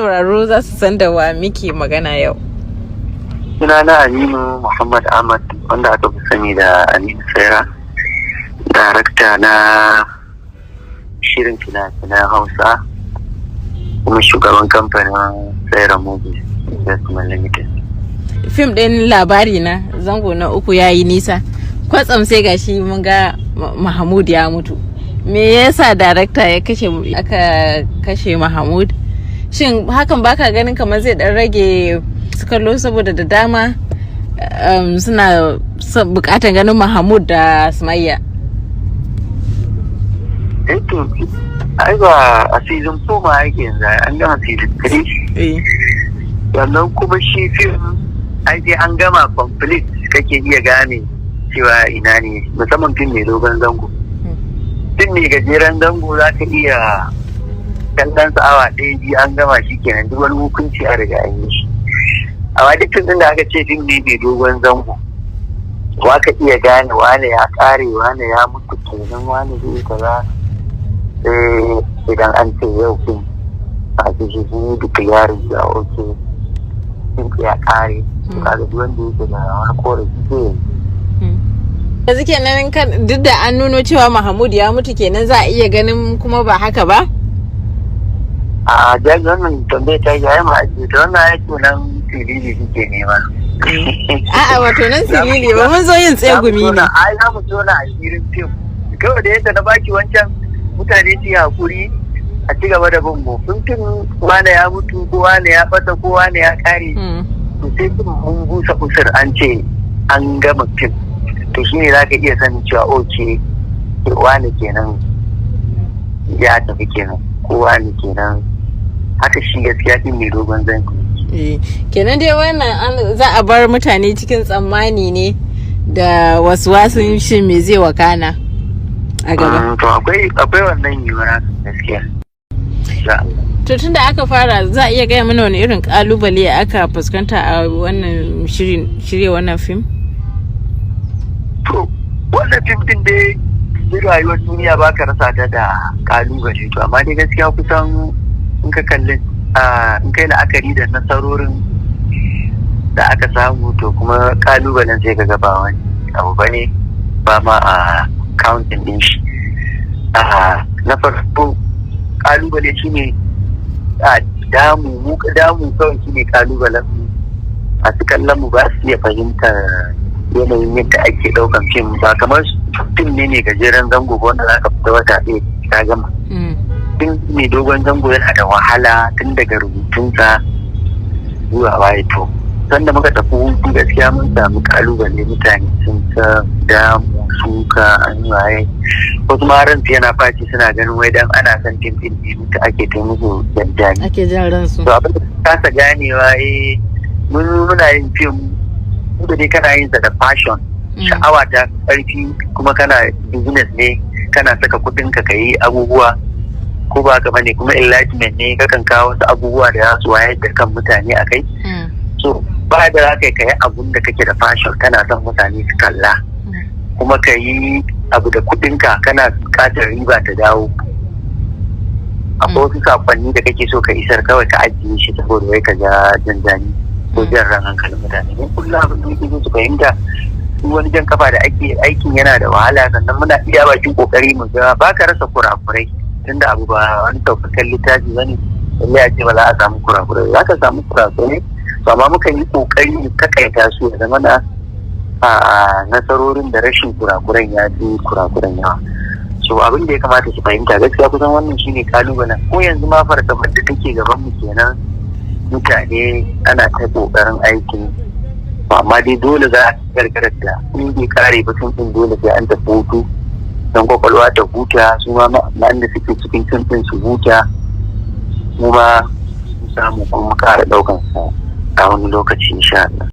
sauraro za su san da wa muke magana yau. Sunana Aminu Muhammad Ahmad, wanda aka fi sani da Aminu Saira, darakta na shirin fina-finan Hausa, kuma shugaban kamfanin Saira Movies Investment Limited. Fim ɗin labari na zango na 3 ya yi nisa, kwatsam sai gashi mun ga Mahmud ya mutu. Me yasa darakta aka kashe Mahmud? Shin hakan baka ganin kamar zai dan rage su kallo, saboda da dama suna bukatan ganin Mahmud da Sumayya? To, ai ba a season 4 ma yake yanzu, an gama season 3. Sannan kuma shi fim ai dai an gama complete, kake iya gane cewa ina ne, musamman fim mai dogon zango. Fim mai gajeren zango za ka iya kallon awa 1-2 an gama shi kenan, duk wani hukunci a riga an yi shi. Amma duk fim da aka ce fim ne mai dogon zango, wa ka iya gane wane ya kare, wane ya mutu kenan, wane zai kaza. Idan an ce yau fim a cikin shi duka yarin da oke fim ya kare, kaga duk wanda yake da wani korafi zai yanzu kenan duk da an nuno cewa Mahmud ya mutu kenan za a iya ganin kuma ba haka ba? A jami'an wannan tambayar ta yi ma ake ta wannan yake nan silili suke nema. A'a wato nan silili ba, mun zo yin tsegumi ne. Ai za mu tona a shirin fim. Kawai da yadda na baki wancan mutane su yi hakuri a ci gaba da bin mu. Fim wane ya mutu ko wane ya bata ko wane ya kare. To sai fim mun busa usur an ce an gama fim. To shi ne za ka iya sanin cewa oke wane kenan ya tafi kenan ko wane kenan. Haka shi gaskiya fim mai dogon zango. Kenan dai wannan za a bar mutane cikin tsammani ne da wasu shi me zai wakana a gaba. To akwai wannan yiwuwa gaskiya. To tun da aka fara za a iya gaya mana wani irin kalubale aka fuskanta a wannan shirye wannan fim? To wannan fim din dai rayuwar duniya ba ka rasa ta da kalubale, to amma dai gaskiya kusan in ka kalli in kai la'akari da nasarorin da aka samu, to kuma kalubalen sai ka gaba wani abu bane ba ma a counting din shi. Na farko kalubale shine damu kawai shine kalubalen a su kallon mu ba su iya fahimtar yanayin yadda ake daukan fim, ba kamar fim ne gajeren zango wanda za ka fita wata ɗaya ta gama. Fim mai dogon zango yana da wahala tun daga rubutunsa zuwa waye. To sanda muka tafi hutu gaskiya mun samu kalubale, mutane sun ta damu suka an waye, wasu ma ransu yana faci suna ganin wai dan ana son fim ne mutu ake ta musu yadda ake jan ransu. To abin da kasa ganewa muna yin fim da dai kana yin sa da passion, sha'awa ta karfi, kuma kana business ne, kana saka kudin ka yi abubuwa ko ba ka bane, kuma enlightenment ne, kakan kawo wasu abubuwa da za su wayar da kan mutane a kai. So ba da za ka yi abun da kake da passion, kana son mutane su kalla, kuma ka yi abu da kudinka, kana bukatar riba ta dawo. Akwai wasu sakonni da kake so ka isar, kawai ka ajiye shi saboda wai ka ja janjani ko jan ran hankalin mutane. Don kullum abin da yake so su fahimta, duk wani jan kafa da aikin yana da wahala, sannan muna iya bakin kokari mu ga ba ka rasa kurakurai, tunda abu ba wani saukakan littafi bane lallai a ce ba za a samu kurakurai, za ka samu kurakurai. To amma muka yi kokari mu takaita su ya zama na nasarorin da rashin kurakuran ya fi kurakuran yawa. So abin da ya kamata su fahimta gaskiya kusan wannan shine kalubalen, ko yanzu ma fargabar da take gaban mu kenan. Mutane ana ta kokarin aikin, amma dai dole za a gargarar da in bai kare ba sun dole sai an tafi hutu don kwakwalwa ta huta, su ma da suke cikin fim su huta, mu ma samu kuma kara daukan sa a wani lokaci insha Allah.